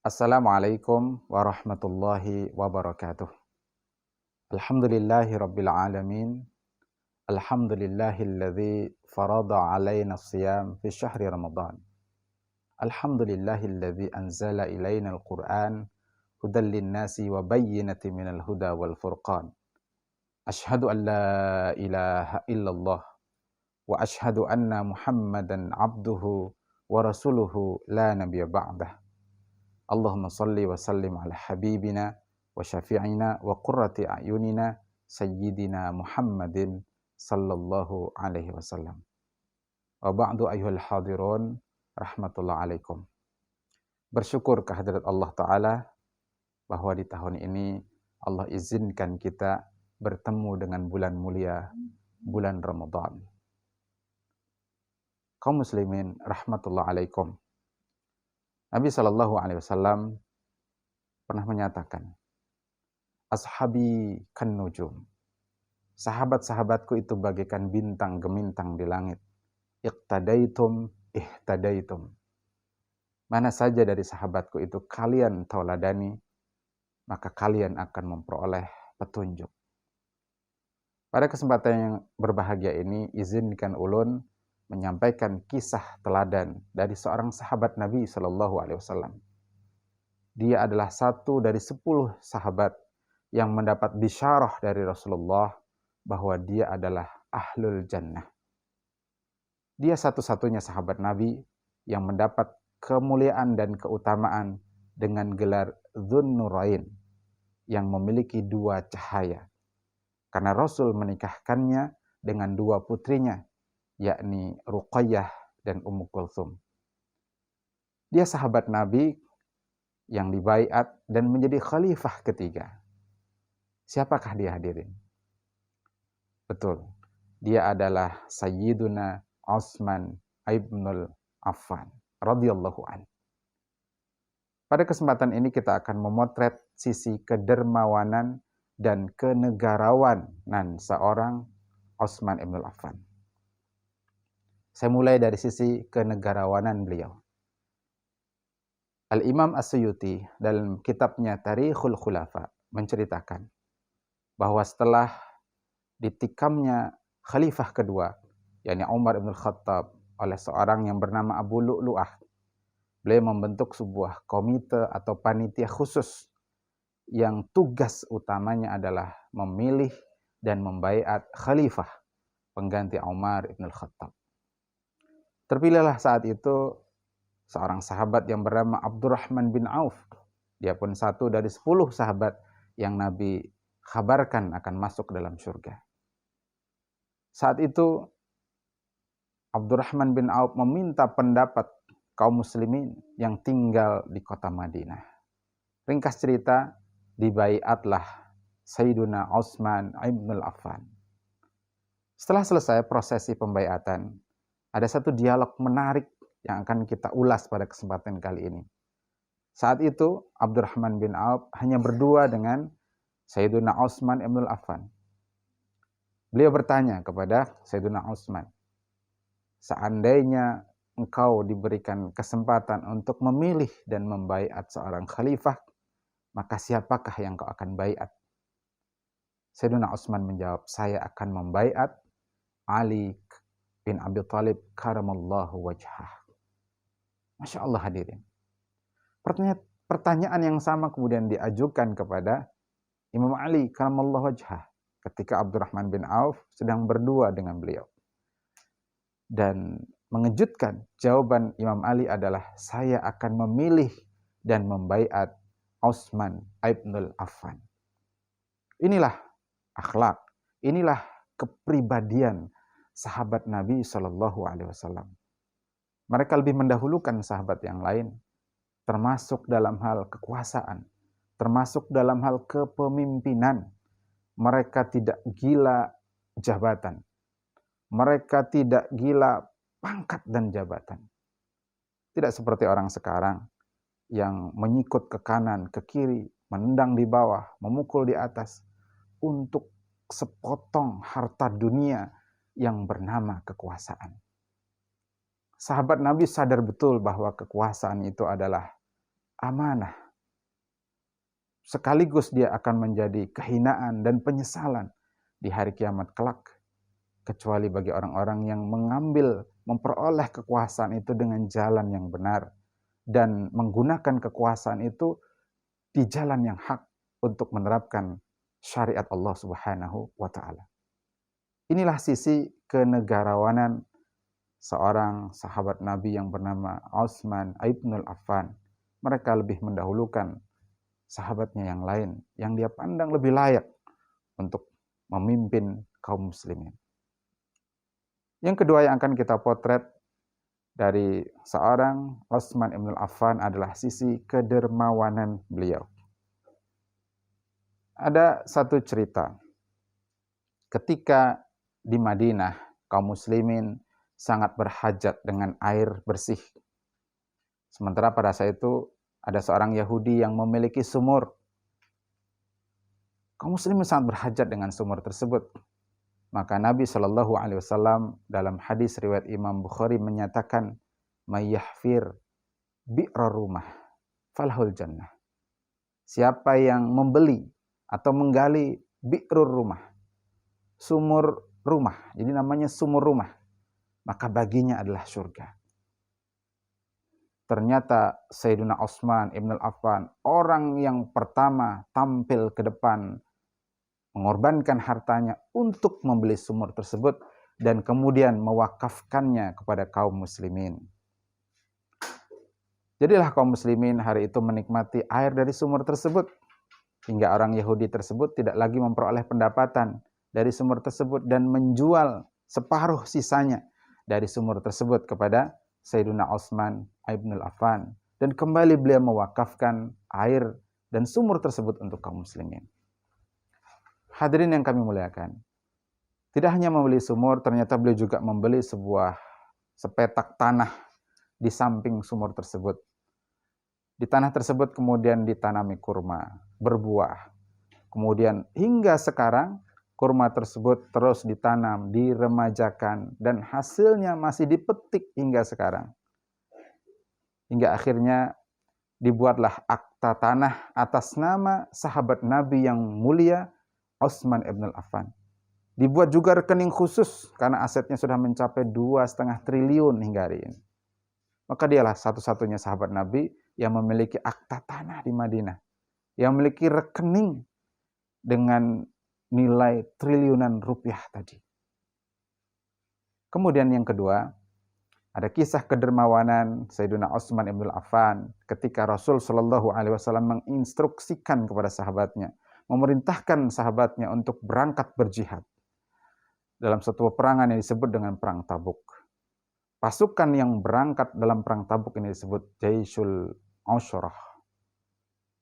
Assalamualaikum warahmatullahi wabarakatuh. Alhamdulillahi rabbil alamin. Alhamdulillahilladzi farada alaina siyam fi syahri Ramadan. Alhamdulillahilladzi anzala ilaina al-Qur'an hudan linnasi wa bayyinatin minal huda wal furqan. Ashhadu an la ilaha illallah wa ashhadu anna Muhammadan abduhu wa rasuluhu la nabiyya ba'dah. Allahumma salli wa sallim ala habibina wa syafi'ina wa qurrati a'yunina sayyidina Muhammadin sallallahu alaihi wasallam. Wa ba'du ayyuhal hadirun rahmatullah alaikum. Bersyukur kehadirat Allah Ta'ala bahwa di tahun ini Allah izinkan kita bertemu dengan bulan mulia, bulan Ramadan. Kaum muslimin rahmatullah alaikum. Nabi Shallallahu Alaihi Wasallam pernah menyatakan, ashabi kan nujum, sahabat-sahabatku itu bagaikan bintang gemintang di langit. Iqtadaitum ihtadaitum. Mana saja dari sahabatku itu kalian tauladani, maka kalian akan memperoleh petunjuk. Pada kesempatan yang berbahagia ini, izinkan ulun menyampaikan kisah teladan dari seorang sahabat Nabi Shallallahu Alaihi Wasallam. Dia adalah satu dari 10 sahabat yang mendapat bisyarah dari Rasulullah bahwa dia adalah ahlul jannah. Dia satu-satunya sahabat Nabi yang mendapat kemuliaan dan keutamaan dengan gelar Dzun-Nurain, yang memiliki 2 cahaya. Karena Rasul menikahkannya dengan 2 putrinya, yakni Ruqayyah dan Ummu Kulthum. Dia sahabat Nabi yang dibaiat dan menjadi khalifah ketiga. Siapakah dia, hadirin? Betul, dia adalah Sayyiduna Utsman ibnul Affan radhiyallahu an. Pada kesempatan ini kita akan memotret sisi kedermawanan dan kenegarawanan seorang Utsman ibnul Affan. Saya mulai dari sisi kenegarawanan beliau. Al-Imam As-Suyuti dalam kitabnya Tarikhul Khulafa menceritakan bahwa setelah ditikamnya khalifah kedua, yakni Umar bin Khattab, oleh seorang yang bernama Abu Lu'lu'ah, beliau membentuk sebuah komite atau panitia khusus yang tugas utamanya adalah memilih dan membaiat khalifah pengganti Umar bin Khattab. Terpilihlah saat itu seorang sahabat yang bernama Abdurrahman bin Auf. Dia pun satu dari 10 sahabat yang Nabi kabarkan akan masuk dalam surga. Saat itu Abdurrahman bin Auf meminta pendapat kaum muslimin yang tinggal di kota Madinah. Ringkas cerita, dibaiatlah Sayyiduna Utsman ibnul Affan. Setelah selesai prosesi pembaiatan, ada satu dialog menarik yang akan kita ulas pada kesempatan kali ini. Saat itu Abdurrahman bin Auf hanya berdua dengan Sayyiduna Utsman ibnul Affan. Beliau bertanya kepada Sayyiduna Utsman, seandainya engkau diberikan kesempatan untuk memilih dan membaiat seorang khalifah, maka siapakah yang kau akan baiat? Sayyiduna Utsman menjawab, saya akan membaiat Ali bin Abi Thalib karamallahu wajhah. Masya Allah, hadirin. Pertanyaan yang sama kemudian diajukan kepada Imam Ali karamallahu wajhah ketika Abdurrahman bin Auf sedang berdua dengan beliau. Dan mengejutkan, jawaban Imam Ali adalah, saya akan memilih dan membaiat Utsman ibnul Affan. Inilah akhlak, inilah kepribadian sahabat Nabi Shallallahu Alaihi Wasallam. Mereka lebih mendahulukan sahabat yang lain, termasuk dalam hal kekuasaan, termasuk dalam hal kepemimpinan. Mereka tidak gila jabatan, mereka tidak gila pangkat dan jabatan. Tidak seperti orang sekarang yang menyikut ke kanan, ke kiri, menendang di bawah, memukul di atas untuk sepotong harta dunia yang bernama kekuasaan. Sahabat Nabi sadar betul bahwa kekuasaan itu adalah amanah. Sekaligus dia akan menjadi kehinaan dan penyesalan di hari kiamat kelak. Kecuali bagi orang-orang yang memperoleh kekuasaan itu dengan jalan yang benar. Dan menggunakan kekuasaan itu di jalan yang hak untuk menerapkan syariat Allah Subhanahu wa Ta'ala. Inilah sisi kenegarawanan seorang sahabat Nabi yang bernama Utsman ibn Affan. Mereka lebih mendahulukan sahabatnya yang lain yang dia pandang lebih layak untuk memimpin kaum muslimin. Yang kedua yang akan kita potret dari seorang Utsman ibn Affan adalah sisi kedermawanan beliau. Ada satu cerita. Ketika di Madinah, kaum muslimin sangat berhajat dengan air bersih. Sementara pada saat itu ada seorang Yahudi yang memiliki sumur. Kaum muslimin sangat berhajat dengan sumur tersebut. Maka Nabi Shallallahu Alaihi Wasallam dalam hadis riwayat Imam Bukhari menyatakan, "Mayyahfir bi'ra rumah, falahul jannah." Siapa yang membeli atau menggali bi'rur rumah, sumur rumah, jadi namanya sumur rumah, maka baginya adalah surga. Ternyata Sayyidina Utsman ibn Affan, orang yang pertama tampil ke depan, mengorbankan hartanya untuk membeli sumur tersebut dan kemudian mewakafkannya kepada kaum muslimin. Jadilah kaum muslimin hari itu menikmati air dari sumur tersebut, hingga orang Yahudi tersebut tidak lagi memperoleh pendapatan dari sumur tersebut dan menjual separuh sisanya dari sumur tersebut kepada Sayyidina Utsman ibn Affan. Dan kembali beliau mewakafkan air dan sumur tersebut untuk kaum muslimin. Hadirin yang kami muliakan, tidak hanya membeli sumur, ternyata beliau juga membeli sebuah sepetak tanah di samping sumur tersebut. Di tanah tersebut kemudian ditanami kurma, berbuah. Kemudian hingga sekarang kurma tersebut terus ditanam, diremajakan, dan hasilnya masih dipetik hingga sekarang. Hingga akhirnya dibuatlah akta tanah atas nama sahabat Nabi yang mulia Utsman ibn Affan. Dibuat juga rekening khusus karena asetnya sudah mencapai 2,5 triliun hingga hari ini. Maka dialah satu-satunya sahabat Nabi yang memiliki akta tanah di Madinah, yang memiliki rekening dengan nilai triliunan rupiah tadi. Kemudian yang kedua, ada kisah kedermawanan Sayyidina Utsman ibn Affan ketika Rasul Shallallahu Alaihi Wasallam menginstruksikan kepada sahabatnya, memerintahkan sahabatnya untuk berangkat berjihad dalam satu peperangan yang disebut dengan Perang Tabuk. Pasukan yang berangkat dalam Perang Tabuk ini disebut Jaisul Usrah.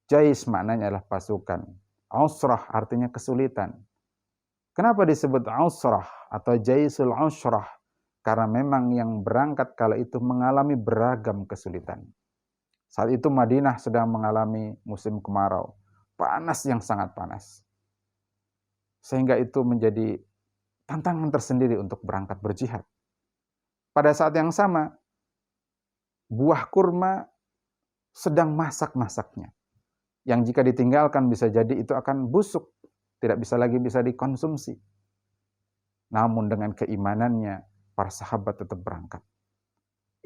Jais maknanya adalah pasukan. Usrah artinya kesulitan. Kenapa disebut Usrah atau Jaisul Usrah? Karena memang yang berangkat kala itu mengalami beragam kesulitan. Saat itu Madinah sedang mengalami musim kemarau. Panas yang sangat panas. Sehingga itu menjadi tantangan tersendiri untuk berangkat berjihad. Pada saat yang sama, buah kurma sedang masak-masaknya. Yang jika ditinggalkan bisa jadi itu akan busuk. Tidak bisa lagi bisa dikonsumsi. Namun dengan keimanannya, para sahabat tetap berangkat.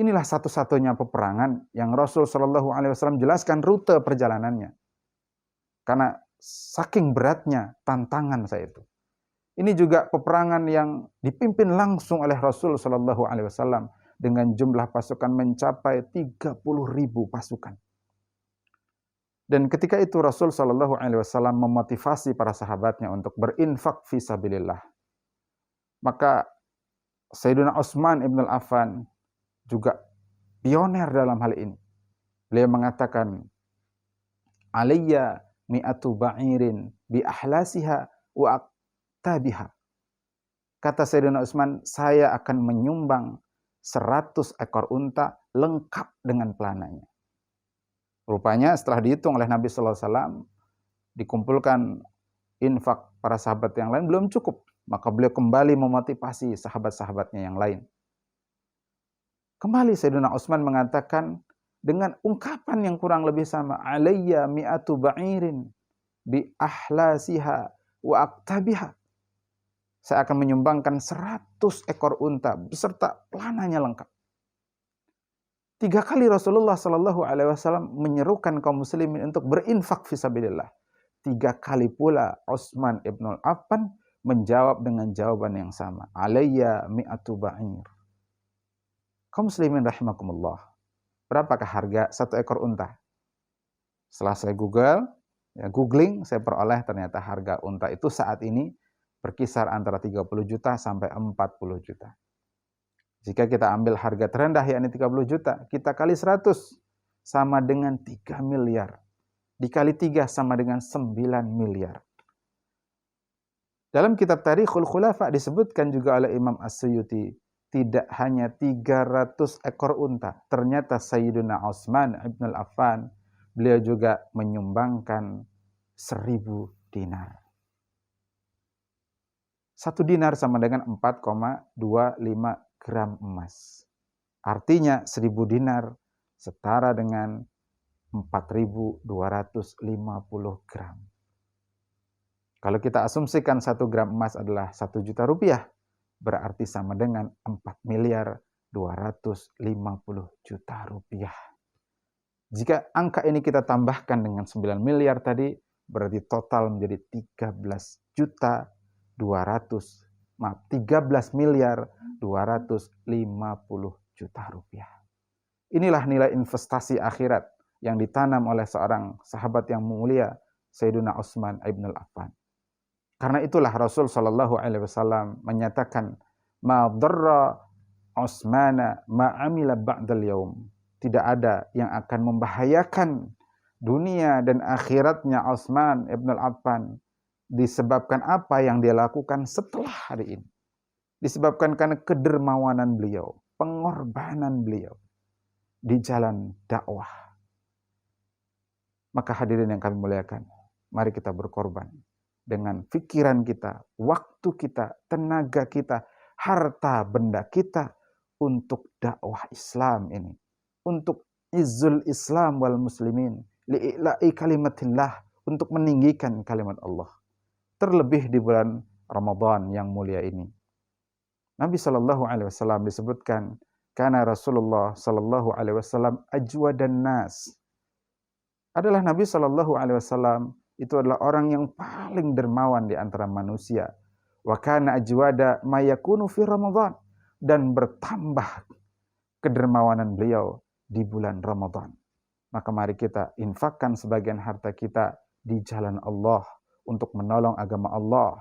Inilah satu-satunya peperangan yang Rasul Shallallahu Alaihi Wasallam jelaskan rute perjalanannya. Karena saking beratnya tantangan saya itu. Ini juga peperangan yang dipimpin langsung oleh Rasul Shallallahu Alaihi Wasallam dengan jumlah pasukan mencapai 30.000 pasukan. Dan ketika itu Rasul Shallallahu Alaihi Wasallam memotivasi para sahabatnya untuk berinfak fisabilillah. Maka Sayyidina Utsman ibn Affan juga pioner dalam hal ini. Beliau mengatakan, "Alayya mi'atu ba'irin bi ahlasiha wa aqtabiha." Kata Sayyidina Utsman, saya akan menyumbang 100 ekor unta lengkap dengan pelananya. Rupanya setelah dihitung oleh Nabi sallallahu alaihi wasallam, dikumpulkan infak para sahabat yang lain belum cukup. Maka beliau kembali memotivasi sahabat-sahabatnya yang lain. Kembali Sayyidina Utsman mengatakan, dengan ungkapan yang kurang lebih sama, alayya mi'atu ba'irin bi ahlasiha wa aktabiha. Saya akan menyumbangkan 100 ekor unta beserta pelananya lengkap. 3 kali Rasulullah Shallallahu Alaihi Wasallam menyerukan kaum muslimin untuk berinfak fisabilillah. 3 kali pula Utsman ibn Affan menjawab dengan jawaban yang sama. Alayya mi'atu ba'ir. Kaum muslimin rahimakumullah. Berapakah harga 1 ekor unta? Setelah saya googling, saya peroleh ternyata harga unta itu saat ini berkisar antara 30 juta sampai 40 juta. Jika kita ambil harga terendah yakni 30 juta, kita kali 100 sama dengan 3 miliar. Dikali 3 sama dengan 9 miliar. Dalam kitab Tarikhul Khulafa disebutkan juga oleh Imam As-Suyuti, tidak hanya 300 ekor unta. Ternyata Sayyiduna Utsman ibn Affan, beliau juga menyumbangkan 1000 dinar. 1 dinar sama dengan 4,25 gram emas. Artinya 1000 dinar setara dengan 4.250 gram. Kalau kita asumsikan 1 gram emas adalah 1 juta rupiah, berarti sama dengan 4.250 juta rupiah. Jika angka ini kita tambahkan dengan 9 miliar tadi, berarti total menjadi 13 miliar 250 juta rupiah. Inilah nilai investasi akhirat yang ditanam oleh seorang sahabat yang mulia, Sayyiduna Utsman ibn Affan. Karena itulah Rasul Shallallahu Alaihi Wasallam menyatakan, ma dharra Utsmana ma amila ba'dal yaum. Tidak ada yang akan membahayakan dunia dan akhiratnya Utsman ibn Affan disebabkan apa yang dia lakukan setelah hari ini. Disebabkan karena kedermawanan beliau, pengorbanan beliau di jalan dakwah. Maka hadirin yang kami muliakan, mari kita berkorban dengan pikiran kita, waktu kita, tenaga kita, harta benda kita untuk dakwah Islam ini, untuk izzul Islam wal muslimin, li'ila'i kalimatillah, untuk meninggikan kalimat Allah. Terlebih di bulan Ramadan yang mulia ini. Nabi Shallallahu Alaihi Wasallam disebutkan, karena Rasulullah Shallallahu Alaihi Wasallam ajwadan nas. Adalah Nabi Shallallahu Alaihi Wasallam itu adalah orang yang paling dermawan di antara manusia. Wa kana ajwada ma yakunu fi Ramadan, dan bertambah kedermawanan beliau di bulan Ramadan. Maka mari kita infakkan sebagian harta kita di jalan Allah untuk menolong agama Allah.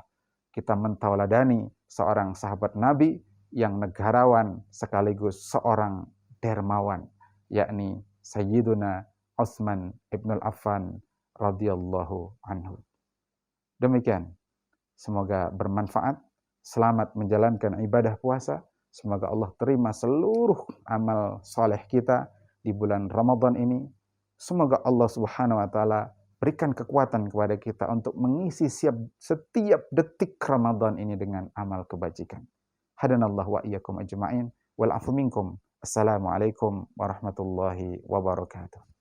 Kita mentauladani seorang sahabat Nabi yang negarawan sekaligus seorang dermawan, yakni Sayyiduna Utsman ibn Affan radhiyallahu anhu. Demikian, semoga bermanfaat. Selamat menjalankan ibadah puasa. Semoga Allah terima seluruh amal soleh kita di bulan Ramadan ini. Semoga Allah Subhanahu wa taala berikan kekuatan kepada kita untuk mengisi setiap detik Ramadan ini dengan amal kebajikan. Hadanallahu wa iyyakum ajma'in wal afu minkum. Assalamualaikum warahmatullahi wabarakatuh.